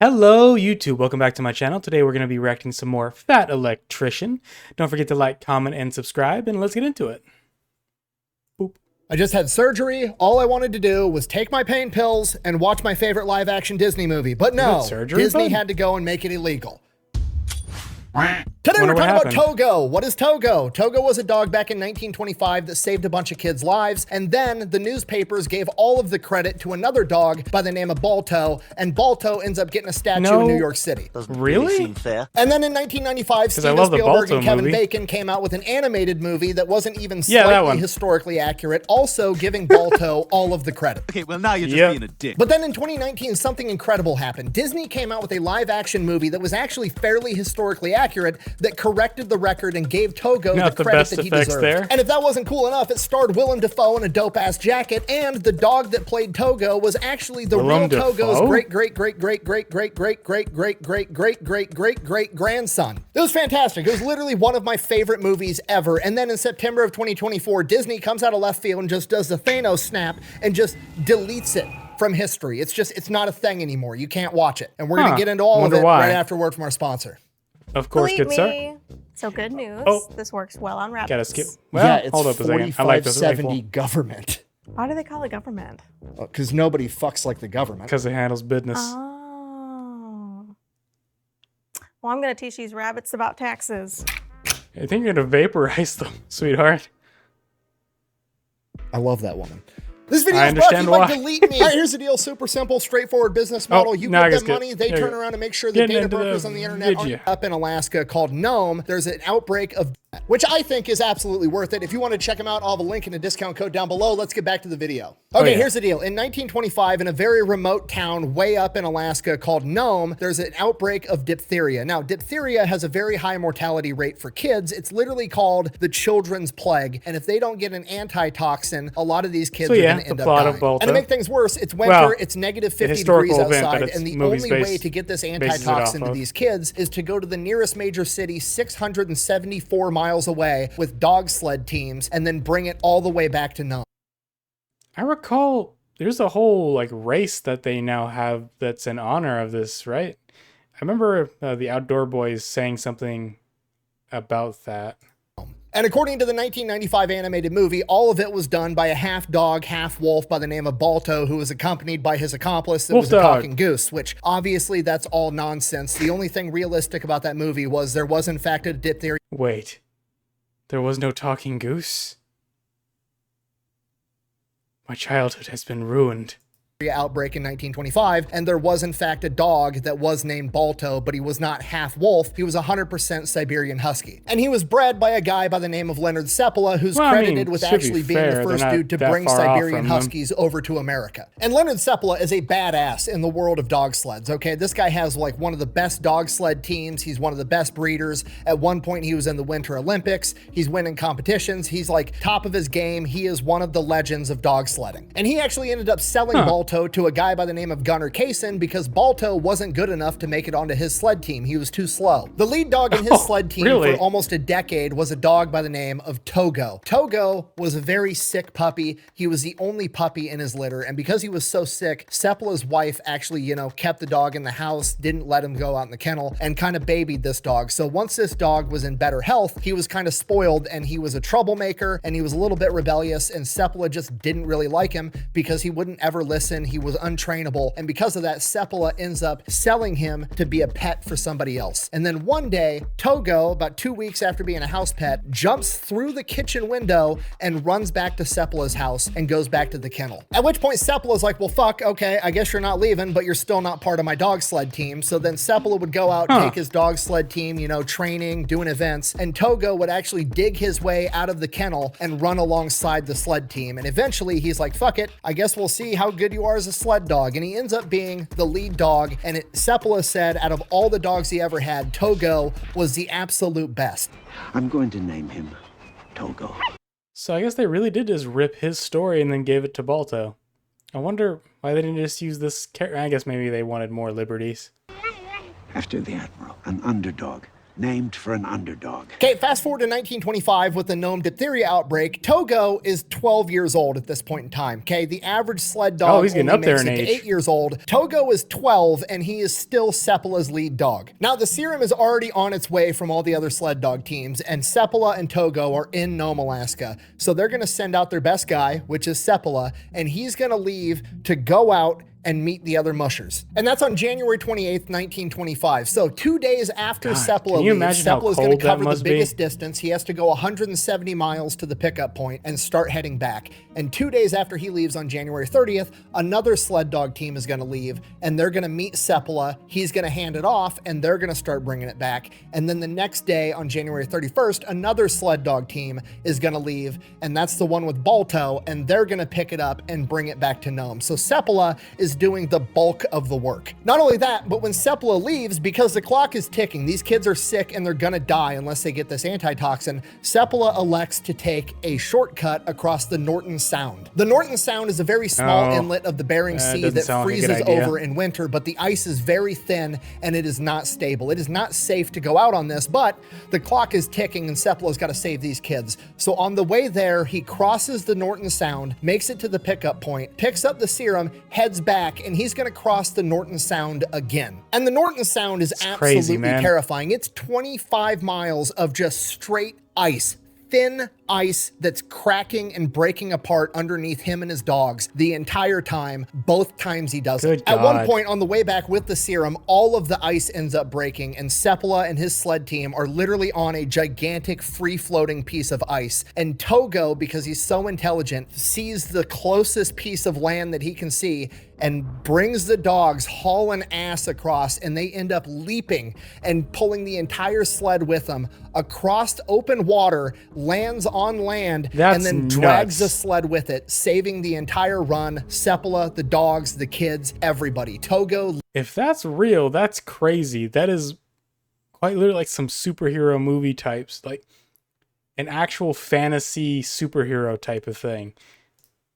Hello YouTube, welcome back to my channel. Today we're going to be reacting some more Fat Electrician. Don't forget to like, comment, and subscribe, and let's get into it. Boop. I just had surgery. All I wanted to do was take my pain pills and watch my favorite live-action Disney movie. But no, Disney had to go and make it illegal. Today we're talking about Togo. What is Togo? Togo was a dog back in 1925 that saved a bunch of kids' lives, and then the newspapers gave all of the credit to another dog by the name of Balto, and Balto ends up getting a statue in New York City. Really? Seem fair. And then in 1995, Steven Spielberg and Kevin Bacon came out with an animated movie that wasn't even slightly historically accurate, also giving Balto all of the credit. Okay, well now you're just being a dick. But then in 2019, something incredible happened. Disney came out with a live-action movie that was actually fairly historically accurate that corrected the record and gave Togo the credit that he deserved. And if that wasn't cool enough, it starred Willem Dafoe in a dope-ass jacket, and the dog that played Togo was actually the real Togo's great-great-great-great-great-great-great-great-great-great-great-grandson. It was fantastic. It was literally one of my favorite movies ever. And then in September of 2024, Disney comes out of left field and just does the Thanos snap and just deletes it from history. It's not a thing anymore. You can't watch it. And we're going to get into all of it right after word from our sponsor. Of course, good sir. So good news. This works well on rabbits. Gotta skip. Well, yeah, it's hold up a second. I like this 4570 government. Why do they call it government? Because nobody fucks like the government. Because it handles business. Oh. Well, I'm gonna teach these rabbits about taxes. I think you're gonna vaporize them, sweetheart. I love that woman. This video is brought to you by Delete Me. All right, here's the deal. Super simple, straightforward business model. You give them money, they turn around and make sure the data brokers on the internet aren't up in Alaska called Gnome. There's an outbreak of which I think is absolutely worth it. If you want to check them out, I'll have a link and a discount code down below. Let's get back to the video. Okay, here's the deal. In 1925, in a very remote town way up in Alaska called Nome, there's an outbreak of diphtheria. Now, diphtheria has a very high mortality rate for kids. It's literally called the children's plague. And if they don't get an antitoxin, a lot of these kids are going to end up dying. And to make things worse, it's winter, it's negative 50 degrees outside, and the only way to get this antitoxin to these kids is to go to the nearest major city 674 miles away with dog sled teams and then bring it all the way back to Nome. I recall there's a whole like race that they now have that's in honor of this, right? I remember the Outdoor Boys saying something about that. And according to the 1995 animated movie, all of it was done by a half dog, half wolf by the name of Balto, who was accompanied by his accomplice that was a talking goose, which obviously that's all nonsense. The only thing realistic about that movie was there was in fact a diphtheria. Wait, there was no talking goose? My childhood has been ruined. Outbreak in 1925, and there was in fact a dog that was named Balto, but he was not half wolf. He was 100% Siberian Husky. And he was bred by a guy by the name of Leonard Seppala, who's credited with actually being the first dude to bring Siberian Huskies over to America. And Leonard Seppala is a badass in the world of dog sleds, okay? This guy has like one of the best dog sled teams. He's one of the best breeders. At one point, he was in the Winter Olympics. He's winning competitions. He's like top of his game. He is one of the legends of dog sledding. And he actually ended up selling Balto to a guy by the name of Gunnar Kaysen because Balto wasn't good enough to make it onto his sled team. He was too slow. The lead dog in his sled team for almost a decade was a dog by the name of Togo. Togo was a very sick puppy. He was the only puppy in his litter, and because he was so sick, Seppala's wife actually, kept the dog in the house, didn't let him go out in the kennel, and kind of babied this dog. So once this dog was in better health, he was kind of spoiled, and he was a troublemaker, and he was a little bit rebellious, and Seppala just didn't really like him because he wouldn't ever listen. He was untrainable, and because of that, Seppala ends up selling him to be a pet for somebody else. And then one day, Togo, about 2 weeks after being a house pet, jumps through the kitchen window and runs back to Seppala's house and goes back to the kennel. At which point Seppala's like, well, fuck, okay, I guess you're not leaving, but you're still not part of my dog sled team. So then Seppala would go out, take his dog sled team, training, doing events, and Togo would actually dig his way out of the kennel and run alongside the sled team. And eventually he's like, fuck it, I guess we'll see how good you are as a sled dog. And he ends up being the lead dog. And Seppala said out of all the dogs he ever had, Togo was the absolute best. I'm going to name him Togo. So I guess they really did just rip his story and then gave it to Balto. I wonder why they didn't just use this character. I guess maybe they wanted more liberties. After the Admiral, an underdog, named for an underdog. Okay, fast forward to 1925 with the gnome diphtheria outbreak. Togo is 12 years old at this point in time. Okay, the average sled dog he's getting only up there makes in it to age. 8 years old. Togo is 12 and he is still Sepala's lead dog. Now the serum is already on its way from all the other sled dog teams, and Sepala and Togo are in Nome, Alaska. So they're gonna send out their best guy, which is Sepala, and he's gonna leave to go out and meet the other mushers. And that's on January 28th, 1925. So 2 days after Sepala can you leaves, imagine how Sepala's going cold to that cover the must be? biggest distance. He has to go 170 miles to the pickup point and start heading back. And 2 days after he leaves on January 30th, another sled dog team is going to leave, and they're going to meet Sepala. He's going to hand it off, and they're going to start bringing it back. And then the next day on January 31st, another sled dog team is going to leave, and that's the one with Balto, and they're going to pick it up and bring it back to Nome. So Sepala is doing the bulk of the work. Not only that, but when Sepala leaves, because the clock is ticking, these kids are sick and they're gonna die unless they get this antitoxin, Sepala elects to take a shortcut across the Norton Sound. The Norton Sound is a very small inlet of the Bering Sea doesn't that sound like a good freezes idea. over in winter, but the ice is very thin and it is not stable. It is not safe to go out on this, but the clock is ticking and Sepala's got to save these kids. So on the way there, he crosses the Norton Sound, makes it to the pickup point, picks up the serum, heads back, and he's gonna cross the Norton Sound again. And the Norton Sound is absolutely crazy, man. terrifying. It's 25 miles of just straight ice. Thin ice that's cracking and breaking apart underneath him and his dogs the entire time, both times he does it. Good At one God. point on the way back with the serum, all of the ice ends up breaking, and Sepala and his sled team are literally on a gigantic free-floating piece of ice. And Togo, because he's so intelligent, sees the closest piece of land that he can see and brings the dogs hauling ass across, and they end up leaping and pulling the entire sled with them across open water, lands on land, That's and then drags the nuts. sled with it, saving the entire run, Sepala, the dogs, the kids, everybody. Togo. If that's real, that's crazy. That is quite literally like some superhero movie types, like an actual fantasy superhero type of thing.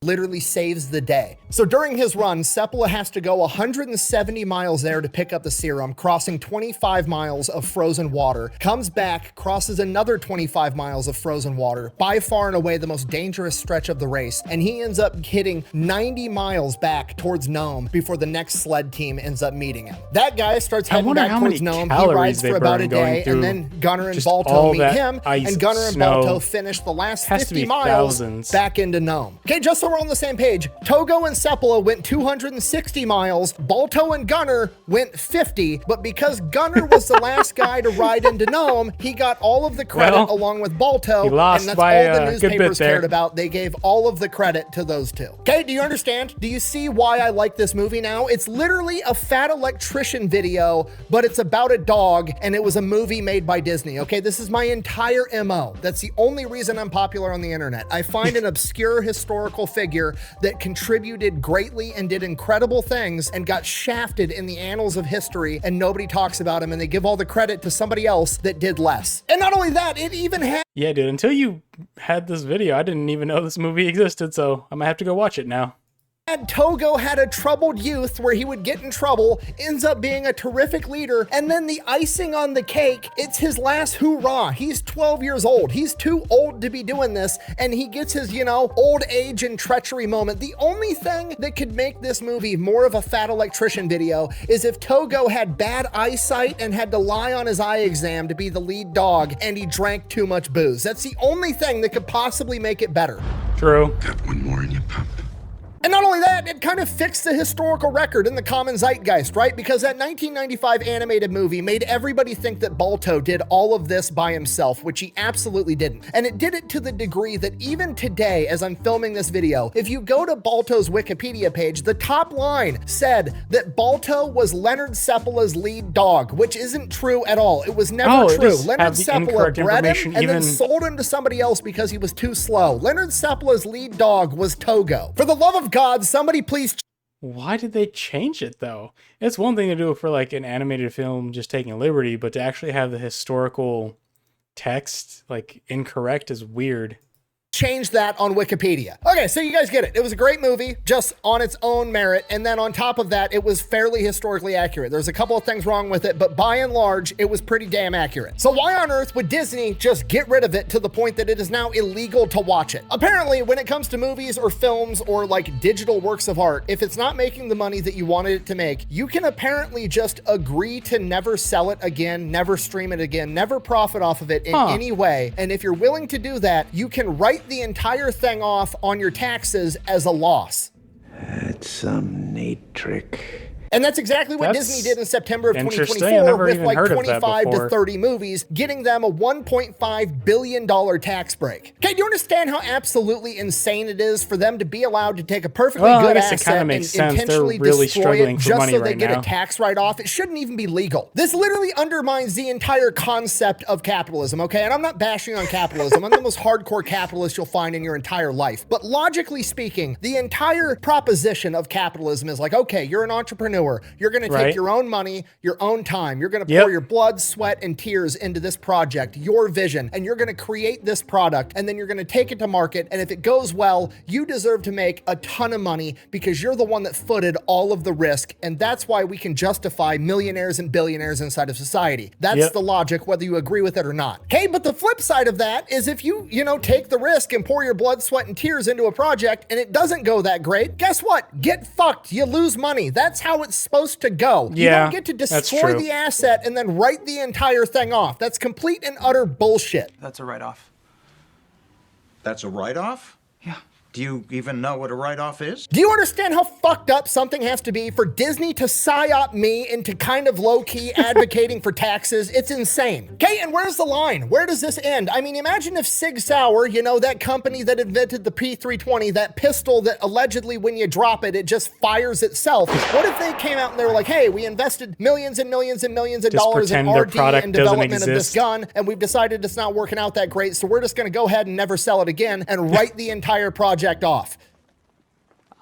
Literally saves the day. So during his run, Sepala has to go 170 miles there to pick up the serum, crossing 25 miles of frozen water, comes back, crosses another 25 miles of frozen water, by far and away the most dangerous stretch of the race, and he ends up hitting 90 miles back towards Nome before the next sled team ends up meeting him. That guy starts heading wonder back how towards many Nome. He calories rides they for about burn a going day, through and then Gunnar and just Balto all meet that him, ice, and Gunnar and snow. Balto finish the last Has to 50 be miles thousands. back into Nome. Okay, just so we're on the same page, Togo and Sepala went 260 miles, Balto and Gunnar went 50, but because Gunnar was the last guy to ride into Nome, he got all of the credit Well, along with Balto, he lost and that's by all the a good bit newspapers there. cared about. They gave all of the credit to those two. Okay, do you understand? Do you see why I like this movie now? It's literally a fat electrician video, but it's about a dog, and it was a movie made by Disney. Okay, this is my entire MO. That's the only reason I'm popular on the internet. I find an obscure historical figure that contributed greatly and did incredible things and got shafted in the annals of history, and nobody talks about him, and they give all the credit to somebody else that did less. And not only that, it even had Yeah, dude, until you had this video, I didn't even know this movie existed, so I'm gonna have to go watch it now. Togo had a troubled youth where he would get in trouble, ends up being a terrific leader, and then the icing on the cake, it's his last hoorah. He's 12 years old. He's too old to be doing this, and he gets his, old age and treachery moment. The only thing that could make this movie more of a fat electrician video is if Togo had bad eyesight and had to lie on his eye exam to be the lead dog, and he drank too much booze. That's the only thing that could possibly make it better. True. Got one more in your pump. And not only that, it kind of fixed the historical record in the common zeitgeist, right? Because that 1995 animated movie made everybody think that Balto did all of this by himself, which he absolutely didn't. And it did it to the degree that even today, as I'm filming this video, if you go to Balto's Wikipedia page, the top line said that Balto was Leonard Sepala's lead dog, which isn't true at all. It was never it true. does Leonard have the Sepala incorrect bred him information and then even- sold him to somebody else because he was too slow. Leonard Sepala's lead dog was Togo. For the love of God, somebody please Why did they change it though? It's one thing to do it for like an animated film just taking a liberty, but to actually have the historical text like incorrect is weird. change that on Wikipedia. Okay, so you guys get it. It was a great movie, just on its own merit. And then on top of that, it was fairly historically accurate. There's a couple of things wrong with it, but by and large, it was pretty damn accurate. So why on earth would Disney just get rid of it to the point that it is now illegal to watch it? Apparently, when it comes to movies or films or like digital works of art, if it's not making the money that you wanted it to make, you can apparently just agree to never sell it again, never stream it again, never profit off of it in any way. And if you're willing to do that, you can write the entire thing off on your taxes as a loss. That's some neat trick. And that's exactly what That's Disney did in September of interesting. 2024 I never with even like heard of that 25 to before. 30 movies, getting them a $1.5 billion tax break. Okay, do you understand how absolutely insane it is for them to be allowed to take a perfectly Well, I good guess it asset kinda and makes sense. They're intentionally really destroy struggling it for just money so they right get now. a tax write-off? It shouldn't even be legal. This literally undermines the entire concept of capitalism, okay? And I'm not bashing on capitalism. I'm the most hardcore capitalist you'll find in your entire life. But logically speaking, the entire proposition of capitalism is like, okay, you're an entrepreneur. You're going to take Right. your own money, your own time. You're going to Yep. pour your blood, sweat, and tears into this project, your vision, and you're going to create this product, and then you're going to take it to market. And if it goes well, you deserve to make a ton of money because you're the one that footed all of the risk. And that's why we can justify millionaires and billionaires inside of society. That's Yep. the logic, whether you agree with it or not. Okay, but the flip side of that is if you take the risk and pour your blood, sweat, and tears into a project and it doesn't go that great, guess what? Get fucked. You lose money. That's how it's supposed to go. You Yeah, don't get to that's destroy true. the asset and then write the entire thing off. That's complete and utter bullshit. That's a write-off. That's a write-off? Yeah. Do you even know what a write-off is? Do you understand how fucked up something has to be for Disney to psyop me into kind of low-key advocating for taxes? It's insane. Okay, and where's the line? Where does this end? I mean, imagine if Sig Sauer, that company that invented the P320, that pistol that allegedly when you drop it, it just fires itself. What if they came out and they were like, hey, we invested millions and millions and millions of Just dollars in pretend their R&D product and doesn't development of this exist. gun, and we've decided it's not working out that great, so we're just gonna go ahead and never sell it again and write the entire project off.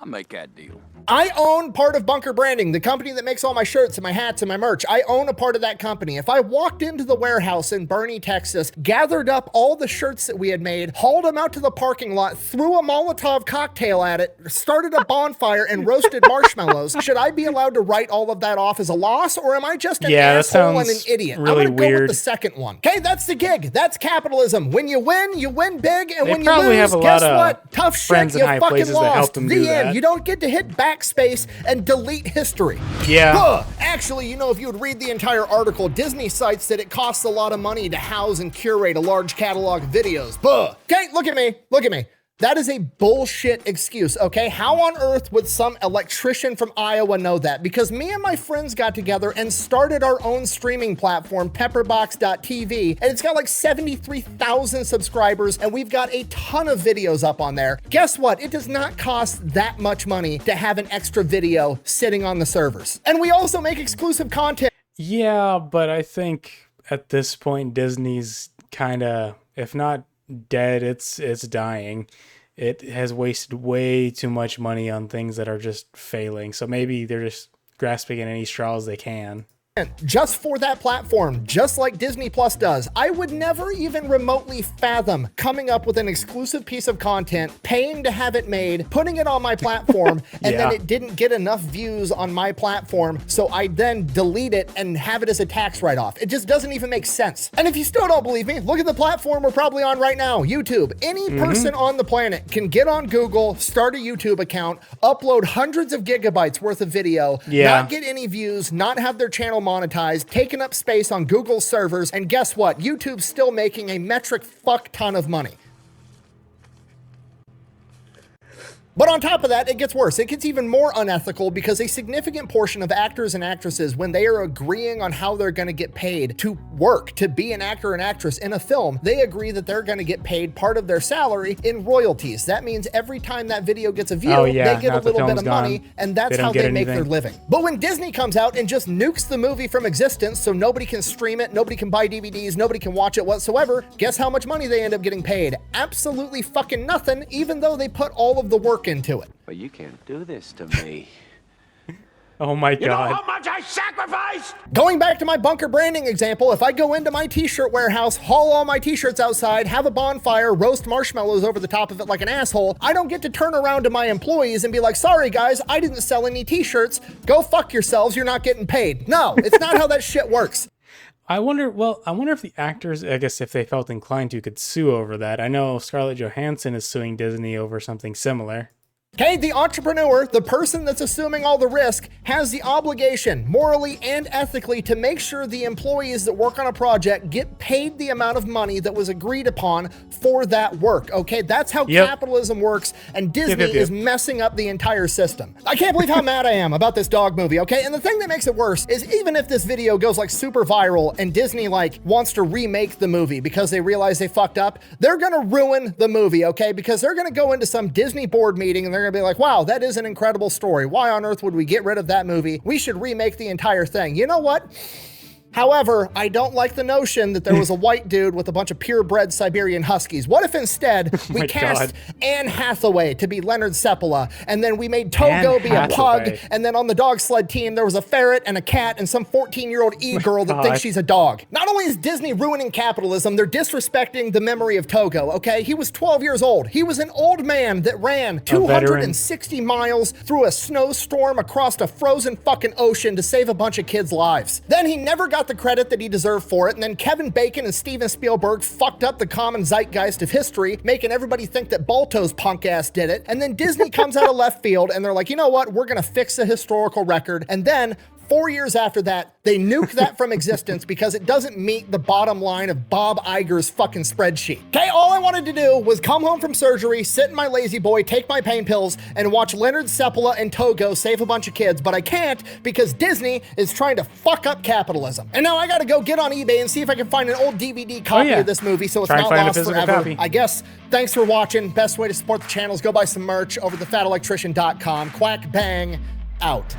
I'll make that deal. I own part of Bunker Branding, the company that makes all my shirts and my hats and my merch. I own a part of that company. If I walked into the warehouse in Bernie, Texas, gathered up all the shirts that we had made, hauled them out to the parking lot, threw a Molotov cocktail at it, started a bonfire, and roasted marshmallows, should I be allowed to write all of that off as a loss, or am I just an Yeah, that asshole and an sounds idiot? really I'm gonna go with weird. the second one. Okay, that's the gig. That's capitalism. When you win big, and They when you probably lose, have a guess lot of what? Tough shit, friends in you high fucking places that lost. help them The do end. that. You don't get to hit backspace and delete history. Yeah. Actually, if you would read the entire article, Disney cites that it costs a lot of money to house and curate a large catalog of videos. Okay, look at me. Look at me. That is a bullshit excuse, okay? How on earth would some electrician from Iowa know that? Because me and my friends got together and started our own streaming platform, pepperbox.tv, and it's got like 73,000 subscribers, and we've got a ton of videos up on there. Guess what? It does not cost that much money to have an extra video sitting on the servers. And we also make exclusive content. Yeah, but I think at this point Disney's kind of, if not dead, it's dying. It has wasted way too much money on things that are just failing. So maybe they're just grasping at any straws they can. Just for that platform, just like Disney Plus does. I would never even remotely fathom coming up with an exclusive piece of content, paying to have it made, putting it on my platform, and Yeah. then it didn't get enough views on my platform, so I then delete it and have it as a tax write-off. It just doesn't even make sense. And if you still don't believe me, look at the platform we're probably on right now, YouTube. Any person on the planet can get on Google, start a YouTube account, upload hundreds of gigabytes worth of video, Yeah. not get any views, not have their channel monetized, taking up space on Google's servers, and guess what? YouTube's still making a metric fuck ton of money. But on top of that, it gets worse. It gets even more unethical because a significant portion of actors and actresses, when they are agreeing on how they're going to get paid to work, to be an actor and actress in a film, they agree that they're going to get paid part of their salary in royalties. That means every time that video gets a view, Oh, yeah, they get a now the little bit film's of money, gone, and that's they don't how get they make their anything. living. But when Disney comes out and just nukes the movie from existence so nobody can stream it, nobody can buy DVDs, nobody can watch it whatsoever, guess how much money they end up getting paid? Absolutely fucking nothing, even though they put all of the work into it. But you can't do this to me. Oh my god. much I sacrificed? Going back to my bunker branding example, if I go into my t-shirt warehouse, haul all my t-shirts outside, have a bonfire, roast marshmallows over the top of it like an asshole, I don't get to turn around to my employees and be like, sorry guys, I didn't sell any t-shirts. Go fuck yourselves, you're not getting paid. No, it's not how that shit works. I wonder if the actors, I guess if they felt inclined to, could sue over that. I know Scarlett Johansson is suing Disney over something similar. Okay, the entrepreneur, the person that's assuming all the risk, has the obligation, morally and ethically, to make sure the employees that work on a project get paid the amount of money that was agreed upon for that work. Okay, that's how capitalism works, and Disney is messing up the entire system. I can't believe how mad I am about this dog movie, okay? And the thing that makes it worse is even if this video goes like super viral and Disney like wants to remake the movie because they realize they fucked up, they're gonna ruin the movie, okay? Because they're gonna go into some Disney board meeting and they're gonna be like, wow, that is an incredible story. Why on earth would we get rid of that movie? We should remake the entire thing. You know what? However, I don't like the notion that there was a white dude with a bunch of purebred Siberian Huskies. What if instead we cast Anne Hathaway to be Leonard Seppala, and then we made Togo be a pug, and then on the dog sled team there was a ferret and a cat and some 14-year-old e-girl that thinks she's a dog. Not only is Disney ruining capitalism, they're disrespecting the memory of Togo, okay? He was 12 years old. He was an old man that ran 260 miles through a snowstorm across a frozen fucking ocean to save a bunch of kids' lives. Then he never got the credit that he deserved for it, and then Kevin Bacon and Steven Spielberg fucked up the common zeitgeist of history, making everybody think that Balto's punk ass did it, and then Disney comes out of left field and they're like, you know what, we're gonna fix the historical record, and then 4 years after that, they nuke that from existence because it doesn't meet the bottom line of Bob Iger's fucking spreadsheet. Okay, all I wanted to do was come home from surgery, sit in my lazy boy, take my pain pills, and watch Leonard Seppala and Togo save a bunch of kids, but I can't because Disney is trying to fuck up capitalism. And now I gotta go get on eBay and see if I can find an old DVD copy of this movie so it's not lost forever. Copy. I guess, thanks for watching. Best way to support the channel is go buy some merch over at thefatelectrician.com. Quack bang, out.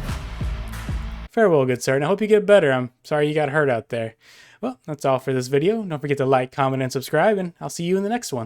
Farewell, good sir, and I hope you get better. I'm sorry you got hurt out there. Well, that's all for this video. Don't forget to like, comment, and subscribe, and I'll see you in the next one.